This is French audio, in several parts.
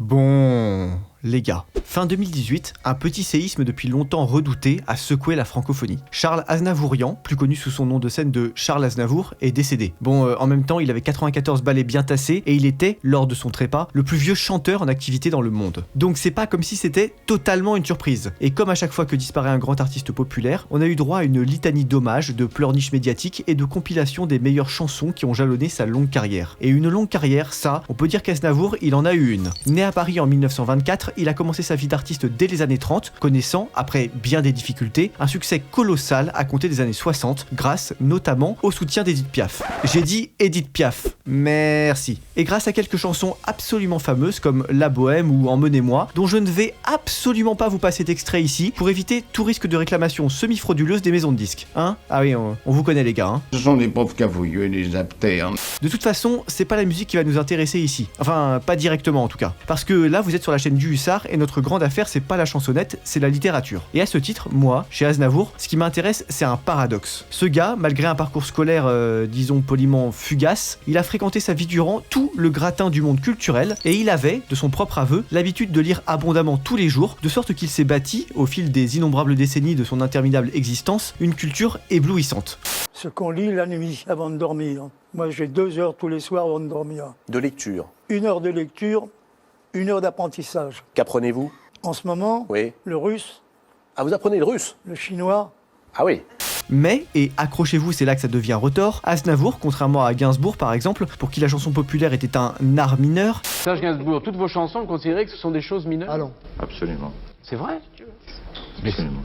Bon, les gars, fin 2018, un petit séisme depuis longtemps redouté a secoué la francophonie. Charles Aznavourian, plus connu sous son nom de scène de Charles Aznavour, est décédé. Bon, en même temps, il avait 94 balais bien tassés et il était, lors de son trépas, le plus vieux chanteur en activité dans le monde. Donc c'est pas comme si c'était totalement une surprise. Et comme à chaque fois que disparaît un grand artiste populaire, on a eu droit à une litanie d'hommages, de pleurniches médiatiques et de compilations des meilleures chansons qui ont jalonné sa longue carrière. Et une longue carrière, ça, on peut dire qu'Aznavour, il en a eu une. Né à Paris en 1924, il a commencé sa vie d'artiste dès les années 30, connaissant, après bien des difficultés, un succès colossal à compter des années 60, grâce notamment au soutien d'Edith Piaf. J'ai dit Edith Piaf, merci. Et grâce à quelques chansons absolument fameuses comme La Bohème ou Emmenez-moi, dont je ne vais absolument pas vous passer d'extrait ici, pour éviter tout risque de réclamation semi-frauduleuse des maisons de disques. Hein? Ah oui, on vous connaît les gars. Hein. Ce sont des pauvres cavouilleux et des aptères. De toute façon, c'est pas la musique qui va nous intéresser ici. Enfin, pas directement en tout cas. Parce que là, vous êtes sur la chaîne du Hussard et notre grande affaire, c'est pas la chansonnette, c'est la littérature. Et à ce titre, moi, chez Aznavour, ce qui m'intéresse, c'est un paradoxe. Ce gars, malgré un parcours scolaire, disons poliment fugace, il a fréquenté sa vie durant tout le gratin du monde culturel et il avait, de son propre aveu, l'habitude de lire abondamment tous les jours, de sorte qu'il s'est bâti, au fil des innombrables décennies de son interminable existence, une culture éblouissante. Ce qu'on lit la nuit avant de dormir. Moi, j'ai 2 heures tous les soirs avant de dormir. De lecture. 1 heure de lecture, 1 heure d'apprentissage. Qu'apprenez-vous? En ce moment, Oui. le russe, Ah, vous apprenez le russe? le chinois. Ah oui. Mais, et accrochez-vous, c'est là que ça devient retors, Aznavour, contrairement à Gainsbourg par exemple, pour qui la chanson populaire était un art mineur, Serge Gainsbourg, toutes vos chansons, considérez que ce sont des choses mineures? Ah non. Absolument. C'est vrai? Absolument.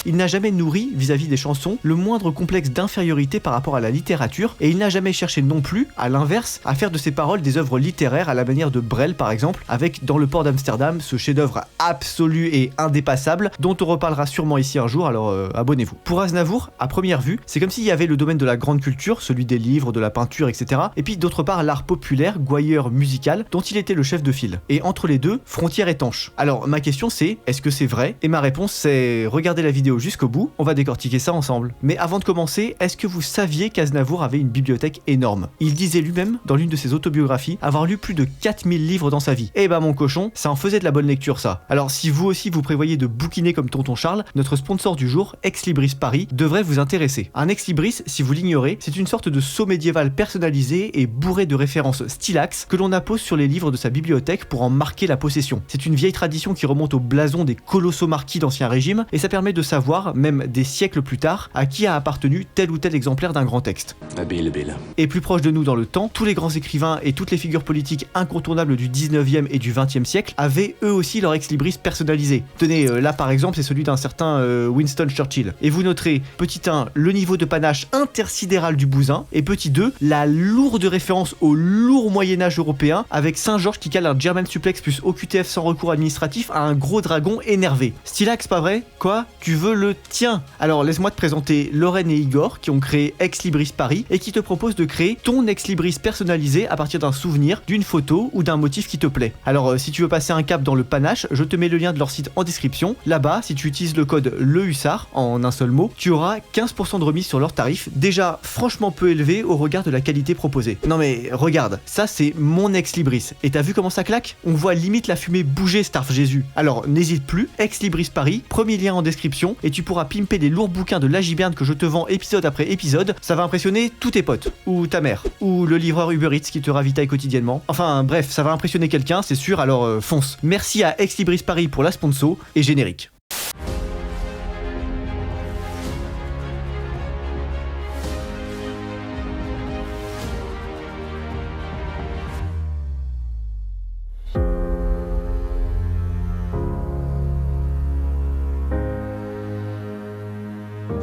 il n'a jamais nourri, vis-à-vis des chansons, le moindre complexe d'infériorité par rapport à la littérature, et il n'a jamais cherché non plus, à l'inverse, à faire de ses paroles des œuvres littéraires à la manière de Brel par exemple, avec Dans le port d'Amsterdam, ce chef-d'œuvre absolu et indépassable, dont on reparlera sûrement ici un jour, alors abonnez-vous. Pour Aznavour, à première vue, c'est comme s'il y avait le domaine de la grande culture, celui des livres, de la peinture, etc., et puis d'autre part l'art populaire, gouailleur musical, dont il était le chef de file. Et entre les deux, frontière étanche. Alors ma question c'est, est-ce que c'est vrai? Et ma réponse c'est, regardez la vidéo jusqu'au bout, on va décortiquer ça ensemble. Mais avant de commencer, est-ce que vous saviez qu'Aznavour avait une bibliothèque énorme? Il disait lui-même, dans l'une de ses autobiographies, avoir lu plus de 4000 livres dans sa vie. Eh ben mon cochon, ça en faisait de la bonne lecture ça. Alors si vous aussi vous prévoyez de bouquiner comme Tonton Charles, notre sponsor du jour, Ex Libris Paris, devrait vous intéresser. Un Ex Libris, si vous l'ignorez, c'est une sorte de sceau médiéval personnalisé et bourré de références stylax que l'on appose sur les livres de sa bibliothèque pour en marquer la possession. C'est une vieille tradition qui remonte au blason des colossaux marquis d'Ancien Régime et ça permet de savoir, même des siècles plus tard, à qui a appartenu tel ou tel exemplaire d'un grand texte. Habile, Bill. Et plus proche de nous dans le temps, tous les grands écrivains et toutes les figures politiques incontournables du 19e et du 20e siècle avaient eux aussi leur ex-libris personnalisé. Tenez, là par exemple c'est celui d'un certain Winston Churchill. Et vous noterez, petit 1, le niveau de panache intersidéral du bousin, et petit 2, la lourde référence au lourd Moyen-Âge européen, avec Saint-Georges qui cale un German suplex plus OQTF sans recours administratif à un gros dragon énervé. Stylax, pas vrai? Quoi? Tu veux le tien? Alors laisse-moi te présenter Lorraine et Igor qui ont créé Ex Libris Paris et qui te proposent de créer ton Ex Libris personnalisé à partir d'un souvenir, d'une photo ou d'un motif qui te plaît. Alors si tu veux passer un cap dans le panache, je te mets le lien de leur site en description. Là-bas, si tu utilises le code LEHUSSARD en un seul mot, tu auras 15% de remise sur leur tarif, déjà franchement peu élevé au regard de la qualité proposée. Non mais regarde, ça c'est mon Ex Libris. Et t'as vu comment ça claque? On voit limite la fumée bouger, Starf Jésus. Alors n'hésite plus, Ex Libris Paris, premier lien en description, et tu pourras pimper les lourds bouquins de Lagiberne que je te vends épisode après épisode. Ça va impressionner tous tes potes, ou ta mère, ou le livreur Uber Eats qui te ravitaille quotidiennement. Enfin bref, ça va impressionner quelqu'un, c'est sûr, alors fonce. Merci à Ex Libris Paris pour la sponsor, et générique.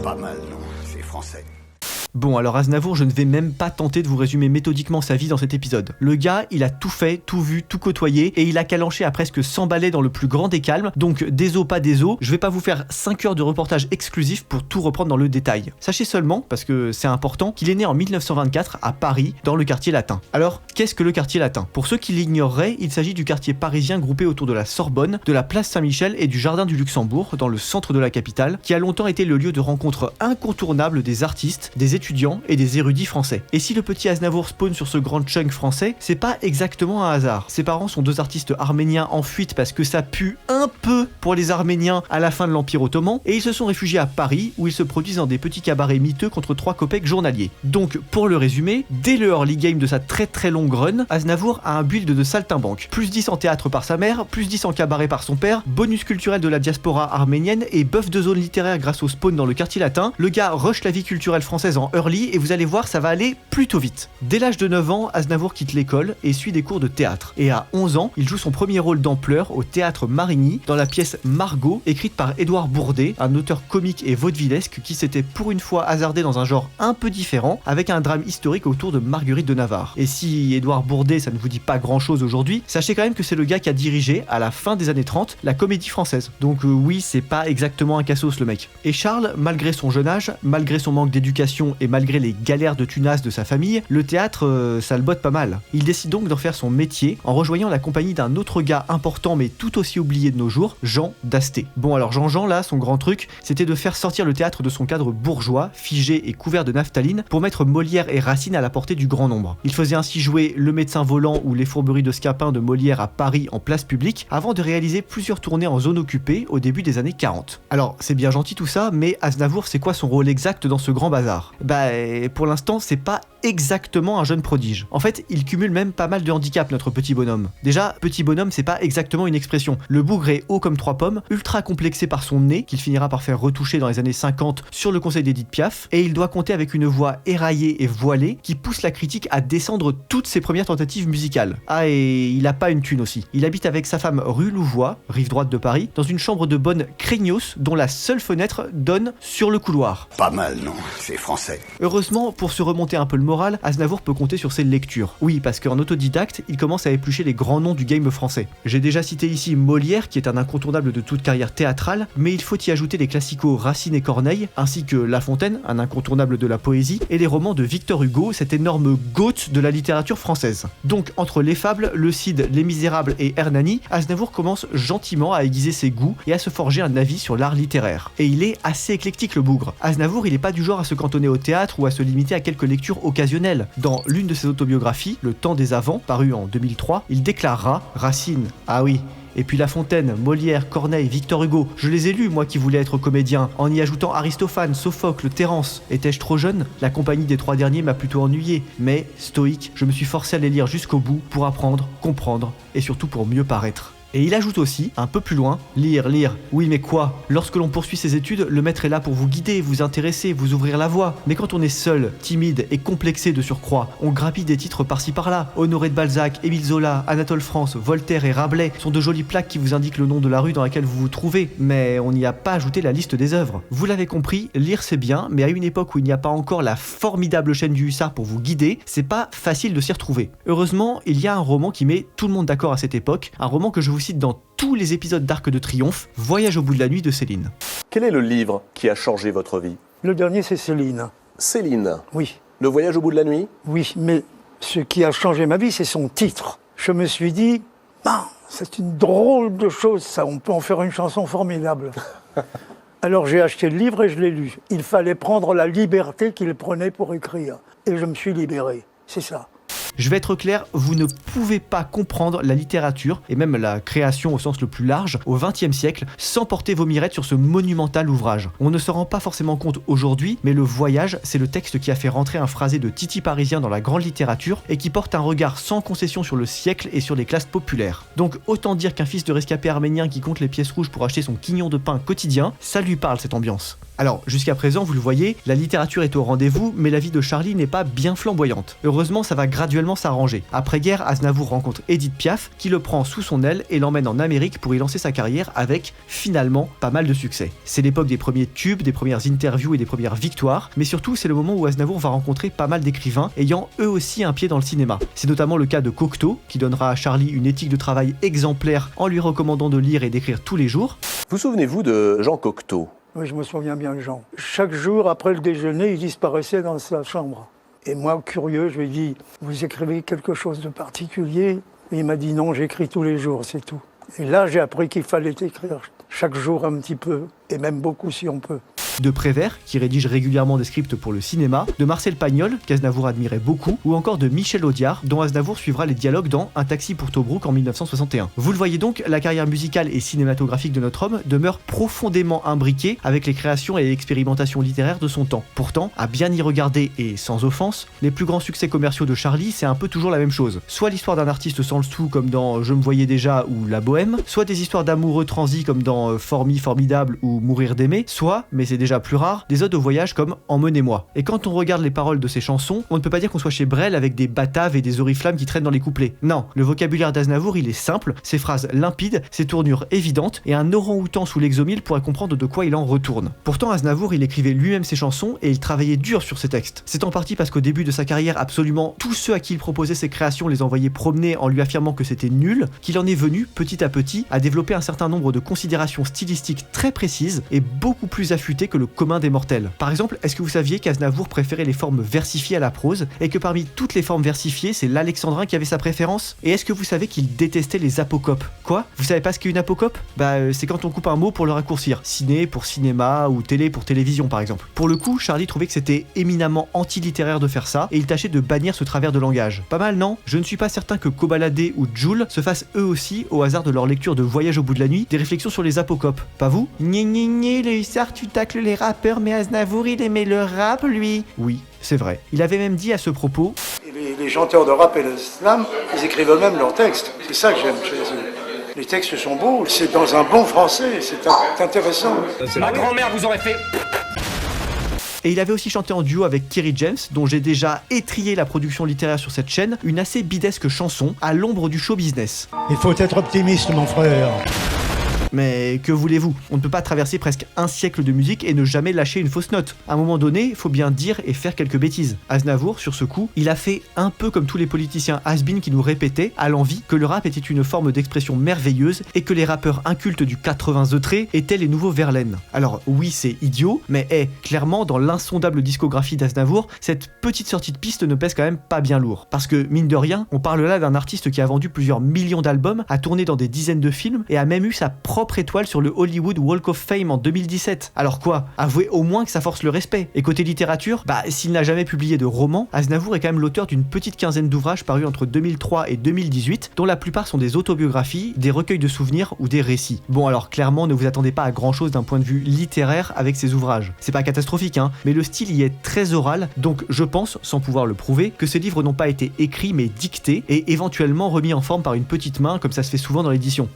Pas mal, non, c'est français. Bon alors Aznavour, je ne vais même pas tenter de vous résumer méthodiquement sa vie dans cet épisode. Le gars, il a tout fait, tout vu, tout côtoyé, et il a calanché à presque 100 balais dans le plus grand des calmes, donc des os pas des os, je vais pas vous faire 5 heures de reportage exclusif pour tout reprendre dans le détail. Sachez seulement, parce que c'est important, qu'il est né en 1924 à Paris, dans le quartier latin. Alors, qu'est-ce que le quartier latin? Pour ceux qui l'ignoreraient, il s'agit du quartier parisien groupé autour de la Sorbonne, de la place Saint-Michel et du Jardin du Luxembourg, dans le centre de la capitale, qui a longtemps été le lieu de rencontre incontournable des artistes, des étudiants et des érudits français. Et si le petit Aznavour spawn sur ce grand chunk français, c'est pas exactement un hasard. Ses parents sont deux artistes arméniens en fuite parce que ça pue un peu pour les Arméniens à la fin de l'Empire ottoman, et ils se sont réfugiés à Paris où ils se produisent dans des petits cabarets miteux contre 3 kopecks journaliers. Donc pour le résumer, dès le early game de sa très longue run, Aznavour a un build de saltimbanque. Plus 10 en théâtre par sa mère, plus 10 en cabaret par son père, bonus culturel de la diaspora arménienne et buff de zone littéraire grâce au spawn dans le quartier latin. Le gars rush la vie culturelle française en early et vous allez voir, ça va aller plutôt vite. Dès l'âge de 9 ans, Aznavour quitte l'école et suit des cours de théâtre. Et à 11 ans, il joue son premier rôle d'ampleur au théâtre Marigny dans la pièce Margot, écrite par Édouard Bourdet, un auteur comique et vaudevillesque qui s'était pour une fois hasardé dans un genre un peu différent, avec un drame historique autour de Marguerite de Navarre. Et si Édouard Bourdet, ça ne vous dit pas grand chose aujourd'hui, sachez quand même que c'est le gars qui a dirigé, à la fin des années 30, la Comédie Française. Donc oui, c'est pas exactement un cassos le mec. Et Charles, malgré son jeune âge, malgré son manque d'éducation et malgré les galères de tunas de sa famille, le théâtre, ça le botte pas mal. Il décide donc d'en faire son métier en rejoignant la compagnie d'un autre gars important mais tout aussi oublié de nos jours, Jean Dasté. Bon alors Jean là, son grand truc, c'était de faire sortir le théâtre de son cadre bourgeois, figé et couvert de naphtaline, pour mettre Molière et Racine à la portée du grand nombre. Il faisait ainsi jouer Le Médecin volant ou Les Fourberies de Scapin de Molière à Paris en place publique, avant de réaliser plusieurs tournées en zone occupée au début des années 40. Alors c'est bien gentil tout ça, mais Aznavour, c'est quoi son rôle exact dans ce grand bazar? Bah pour l'instant c'est pas exactement un jeune prodige. En fait, il cumule même pas mal de handicaps, notre petit bonhomme. Déjà, petit bonhomme, c'est pas exactement une expression. Le bougre est haut comme 3 pommes, ultra complexé par son nez, qu'il finira par faire retoucher dans les années 50 sur le conseil d'Édith Piaf, et il doit compter avec une voix éraillée et voilée qui pousse la critique à descendre toutes ses premières tentatives musicales. Ah, et il a pas une thune aussi. Il habite avec sa femme rue Louvois, rive droite de Paris, dans une chambre de bonne craignos dont la seule fenêtre donne sur le couloir. Pas mal, non? C'est français. Heureusement, pour se remonter un peu le moral, Aznavour peut compter sur ses lectures. Oui, parce qu'en autodidacte, il commence à éplucher les grands noms du game français. J'ai déjà cité ici Molière, qui est un incontournable de toute carrière théâtrale, mais il faut y ajouter les classicos Racine et Corneille, ainsi que La Fontaine, un incontournable de la poésie, et les romans de Victor Hugo, cet énorme goth de la littérature française. Donc, entre Les Fables, Le Cid, Les Misérables et Hernani, Aznavour commence gentiment à aiguiser ses goûts et à se forger un avis sur l'art littéraire. Et il est assez éclectique le bougre. Aznavour, il est pas du genre à se cantonner au théâtre ou à se limiter à quelques lectures occasionnelles. Dans l'une de ses autobiographies, Le Temps des Avants, paru en 2003, il déclarera « Racine, ah oui ». Et puis La Fontaine, Molière, Corneille, Victor Hugo, je les ai lus moi qui voulais être comédien, en y ajoutant Aristophane, Sophocle, Terence. Étais-je trop jeune? La compagnie des 3 derniers m'a plutôt ennuyé, mais, stoïque, je me suis forcé à les lire jusqu'au bout pour apprendre, comprendre, et surtout pour mieux paraître. Et il ajoute aussi, un peu plus loin, lire, oui mais quoi? Lorsque l'on poursuit ses études, le maître est là pour vous guider, vous intéresser, vous ouvrir la voie. Mais quand on est seul, timide et complexé de surcroît, on grappille des titres par-ci par-là. Honoré de Balzac, Émile Zola, Anatole France, Voltaire et Rabelais sont de jolies plaques qui vous indiquent le nom de la rue dans laquelle vous vous trouvez, mais on n'y a pas ajouté la liste des œuvres. Vous l'avez compris, lire c'est bien, mais à une époque où il n'y a pas encore la formidable chaîne du Hussard pour vous guider, c'est pas facile de s'y retrouver. Heureusement, il y a un roman qui met tout le monde d'accord à cette époque, un roman que je vous cite dans tous les épisodes d'Arc de Triomphe, Voyage au bout de la nuit de Céline. Quel est le livre qui a changé votre vie? Le dernier, c'est Céline. Céline. Oui, Le voyage au bout de la nuit? oui, mais ce qui a changé ma vie, c'est son titre. Je me suis dit, c'est une drôle de chose, ça, on peut en faire une chanson formidable. Alors j'ai acheté le livre et je l'ai lu. Il fallait prendre la liberté qu'il prenait pour écrire. Et je me suis libéré, c'est ça. Je vais être clair, vous ne pouvez pas comprendre la littérature, et même la création au sens le plus large, au XXe siècle, sans porter vos mirettes sur ce monumental ouvrage. On ne se rend pas forcément compte aujourd'hui, mais Le Voyage, c'est le texte qui a fait rentrer un phrasé de Titi parisien dans la grande littérature, et qui porte un regard sans concession sur le siècle et sur les classes populaires. Donc autant dire qu'un fils de rescapé arménien qui compte les pièces rouges pour acheter son quignon de pain quotidien, ça lui parle cette ambiance. Alors, jusqu'à présent, vous le voyez, la littérature est au rendez-vous, mais la vie de Charlie n'est pas bien flamboyante. Heureusement, ça va graduellement s'arranger. Après-guerre, Aznavour rencontre Édith Piaf, qui le prend sous son aile et l'emmène en Amérique pour y lancer sa carrière avec, finalement, pas mal de succès. C'est l'époque des premiers tubes, des premières interviews et des premières victoires, mais surtout, c'est le moment où Aznavour va rencontrer pas mal d'écrivains ayant eux aussi un pied dans le cinéma. C'est notamment le cas de Cocteau, qui donnera à Charlie une éthique de travail exemplaire en lui recommandant de lire et d'écrire tous les jours. Vous souvenez-vous de Jean Cocteau? Oui, je me souviens bien de Jean. Chaque jour, après le déjeuner, il disparaissait dans sa chambre. Et moi, curieux, je lui ai dit, vous écrivez quelque chose de particulier? Et il m'a dit, non, j'écris tous les jours, c'est tout. Et là, j'ai appris qu'il fallait écrire chaque jour un petit peu, et même beaucoup si on peut. de Prévert, qui rédige régulièrement des scripts pour le cinéma, de Marcel Pagnol, qu'Aznavour admirait beaucoup, ou encore de Michel Audiard, dont Aznavour suivra les dialogues dans Un taxi pour Tobruk en 1961. Vous le voyez donc, la carrière musicale et cinématographique de notre homme demeure profondément imbriquée avec les créations et expérimentations littéraires de son temps. Pourtant, à bien y regarder et sans offense, les plus grands succès commerciaux de Charlie, c'est un peu toujours la même chose. Soit l'histoire d'un artiste sans le sou comme dans Je me voyais déjà ou La Bohème, soit des histoires d'amoureux transis comme dans Formi formidable ou Mourir d'aimer, soit, mais c'est déjà plus rare, des odes au voyage comme Emmenez-moi. Et quand on regarde les paroles de ces chansons, on ne peut pas dire qu'on soit chez Brel avec des bataves et des oriflammes qui traînent dans les couplets. Non, le vocabulaire d'Aznavour, il est simple, ses phrases limpides, ses tournures évidentes, et un orang-outan sous l'exomile pourrait comprendre de quoi il en retourne. Pourtant, Aznavour, il écrivait lui-même ses chansons et il travaillait dur sur ses textes. C'est en partie parce qu'au début de sa carrière, absolument tous ceux à qui il proposait ses créations les envoyaient promener en lui affirmant que c'était nul, qu'il en est venu, petit à petit, à développer un certain nombre de considérations stylistiques très précises et beaucoup plus affûtées que le commun des mortels. Par exemple, est-ce que vous saviez qu'Aznavour préférait les formes versifiées à la prose et que parmi toutes les formes versifiées, c'est l'alexandrin qui avait sa préférence? Et est-ce que vous savez qu'il détestait les apocopes? Quoi? Vous savez pas ce qu'est une apocope? C'est quand on coupe un mot pour le raccourcir. Ciné pour cinéma ou télé pour télévision par exemple. Pour le coup, Charlie trouvait que c'était éminemment anti-littéraire de faire ça et il tâchait de bannir ce travers de langage. Pas mal, non? Je ne suis pas certain que Kobalade ou Jul se fassent eux aussi, au hasard de leur lecture de Voyage au bout de la nuit, des réflexions sur les apocopes. Pas vous? Le hussard tu tacles les rappeurs mais Aznavour il aimait le rap lui. Oui, c'est vrai. Il avait même dit à ce propos: Les chanteurs de rap et de slam, ils écrivent eux-mêmes leurs textes. C'est ça que j'aime chez eux. Les textes sont beaux, c'est dans un bon français, c'est intéressant. Ma grand-mère vous aurait fait... Et il avait aussi chanté en duo avec Kerry James, dont j'ai déjà étrillé la production littéraire sur cette chaîne, une assez bidesque chanson, À l'ombre du show business. Il faut être optimiste, mon frère. Mais que voulez-vous? On ne peut pas traverser presque un siècle de musique et ne jamais lâcher une fausse note. À un moment donné, il faut bien dire et faire quelques bêtises. Aznavour, sur ce coup, il a fait un peu comme tous les politiciens has-been qui nous répétaient, à l'envi, que le rap était une forme d'expression merveilleuse et que les rappeurs incultes du 80 The Trait étaient les nouveaux Verlaine. Alors oui, c'est idiot, mais clairement, dans l'insondable discographie d'Aznavour, cette petite sortie de piste ne pèse quand même pas bien lourd. Parce que, mine de rien, on parle là d'un artiste qui a vendu plusieurs millions d'albums, a tourné dans des dizaines de films et a même eu sa propre étoile sur le Hollywood Walk of Fame en 2017. Alors quoi? Avouez au moins que ça force le respect. Et côté littérature, s'il n'a jamais publié de roman, Aznavour est quand même l'auteur d'une petite quinzaine d'ouvrages parus entre 2003 et 2018, dont la plupart sont des autobiographies, des recueils de souvenirs ou des récits. Bon alors clairement, ne vous attendez pas à grand chose d'un point de vue littéraire avec ces ouvrages. C'est pas catastrophique, mais le style y est très oral, donc je pense, sans pouvoir le prouver, que ces livres n'ont pas été écrits mais dictés et éventuellement remis en forme par une petite main comme ça se fait souvent dans l'édition.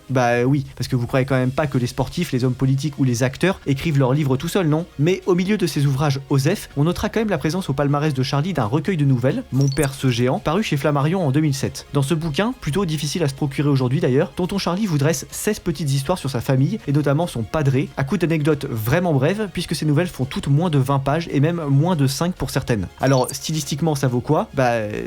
Oui, parce que vous croyez quand même pas que les sportifs, les hommes politiques ou les acteurs écrivent leurs livres tout seuls, non? Mais au milieu de ces ouvrages OSEF, on notera quand même la présence au palmarès de Charlie d'un recueil de nouvelles, Mon père ce géant, paru chez Flammarion en 2007. Dans ce bouquin, plutôt difficile à se procurer aujourd'hui d'ailleurs, tonton Charlie vous dresse 16 petites histoires sur sa famille et notamment son padré, à coups d'anecdotes vraiment brèves puisque ces nouvelles font toutes moins de 20 pages et même moins de 5 pour certaines. Alors stylistiquement ça vaut quoi?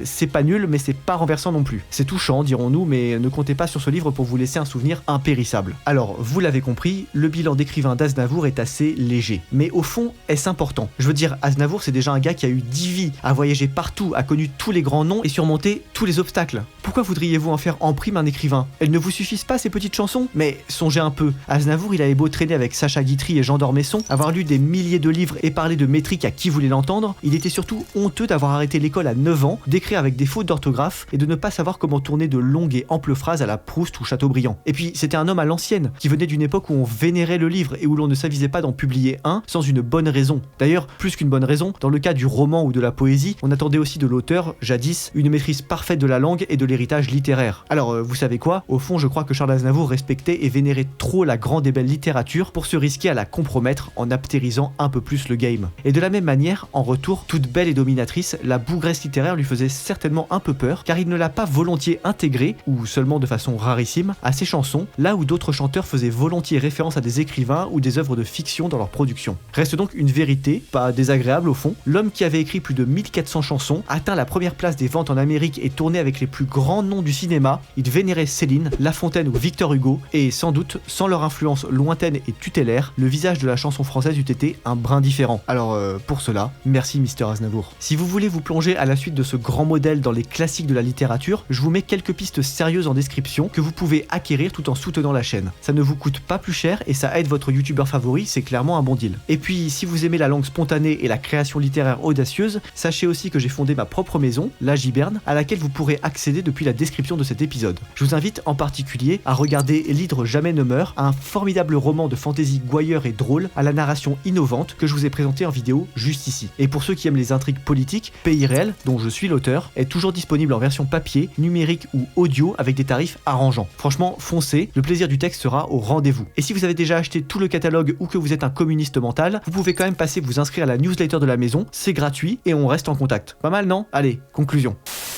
C'est pas nul mais c'est pas renversant non plus. C'est touchant dirons-nous, mais ne comptez pas sur ce livre pour vous laisser un souvenir impérissable. Alors vous l'avez compris, le bilan d'écrivain d'Aznavour est assez léger. Mais au fond, est-ce important? Je veux dire, Aznavour c'est déjà un gars qui a eu 10 vies, a voyagé partout, a connu tous les grands noms et surmonté tous les obstacles. Pourquoi voudriez-vous en faire en prime un écrivain? Elles ne vous suffisent pas ces petites chansons? Mais songez un peu, Aznavour il avait beau traîner avec Sacha Guitry et Jean d'Ormesson, avoir lu des milliers de livres et parler de métrique à qui voulait l'entendre, il était surtout honteux d'avoir arrêté l'école à 9 ans, d'écrire avec des fautes d'orthographe et de ne pas savoir comment tourner de longues et amples phrases à la Proust ou Chateaubriand. Et puis c'était un homme à l'ancienne, qui venait d'une époque où on vénérait le livre et où l'on ne s'avisait pas d'en publier un sans une bonne raison. D'ailleurs, plus qu'une bonne raison, dans le cas du roman ou de la poésie, on attendait aussi de l'auteur, jadis, une maîtrise parfaite de la langue et de l'héritage littéraire. Alors, vous savez quoi? Au fond, je crois que Charles Aznavour respectait et vénérait trop la grande et belle littérature pour se risquer à la compromettre en aptérisant un peu plus le game. Et de la même manière, en retour, toute belle et dominatrice, la bougresse littéraire lui faisait certainement un peu peur, car il ne l'a pas volontiers intégrée, ou seulement de façon rarissime, à ses chansons, là où d'autres chanteurs faisaient volontiers référence à des écrivains ou des œuvres de fiction dans leur production. Reste donc une vérité, pas désagréable au fond, l'homme qui avait écrit plus de 1400 chansons, atteint la première place des ventes en Amérique et tourné avec les plus grands noms du cinéma, il vénérait Céline, La Fontaine ou Victor Hugo, et sans doute, sans leur influence lointaine et tutélaire, le visage de la chanson française eût été un brin différent. Alors pour cela, merci Mr Aznavour. Si vous voulez vous plonger à la suite de ce grand modèle dans les classiques de la littérature, je vous mets quelques pistes sérieuses en description que vous pouvez acquérir tout en soutenant la chaîne. Ça ne ne vous coûte pas plus cher et ça aide votre youtubeur favori, c'est clairement un bon deal. Et puis si vous aimez la langue spontanée et la création littéraire audacieuse, sachez aussi que j'ai fondé ma propre maison, la Giberne, à laquelle vous pourrez accéder depuis la description de cet épisode. Je vous invite en particulier à regarder L'Hydre jamais ne meurt, un formidable roman de fantasy gouailleur et drôle à la narration innovante que je vous ai présenté en vidéo juste ici. Et pour ceux qui aiment les intrigues politiques, Pays réel, dont je suis l'auteur, est toujours disponible en version papier, numérique ou audio avec des tarifs arrangeants. Franchement, foncez, le plaisir du texte sera au rendez-vous. Et si vous avez déjà acheté tout le catalogue ou que vous êtes un communiste mental, vous pouvez quand même passer vous inscrire à la newsletter de la maison, c'est gratuit et on reste en contact. Pas mal, non? Allez, conclusion.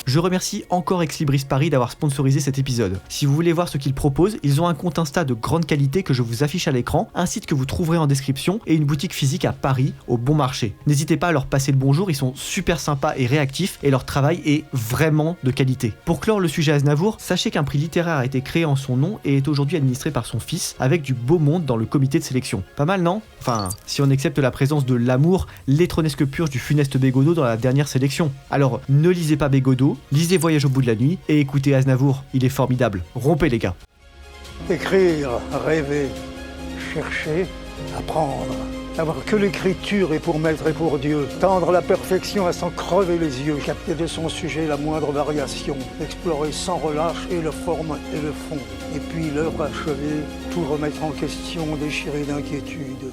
Je remercie encore Ex Libris Paris d'avoir sponsorisé cet épisode. Si vous voulez voir ce qu'ils proposent, ils ont un compte Insta de grande qualité que je vous affiche à l'écran, un site que vous trouverez en description et une boutique physique à Paris, au Bon Marché. N'hésitez pas à leur passer le bonjour, ils sont super sympas et réactifs et leur travail est vraiment de qualité. Pour clore le sujet Aznavour, sachez qu'un prix littéraire a été créé en son nom et est aujourd'hui administré par son fils avec du beau monde dans le comité de sélection. Pas mal, non? Enfin, si on accepte la présence de l'amour, l'étronesque purge du funeste Bégodeau dans la dernière sélection. Alors, ne lisez pas Bégodeau, lisez Voyage au bout de la nuit et écoutez Aznavour, il est formidable. Rompez les gars. Écrire, rêver, chercher, apprendre. Avoir que l'écriture est pour maître et pour Dieu. Tendre la perfection à s'en crever les yeux. Capter de son sujet la moindre variation. Explorer sans relâche et la forme et le fond. Et puis l'œuvre achevée, tout remettre en question, déchiré d'inquiétude.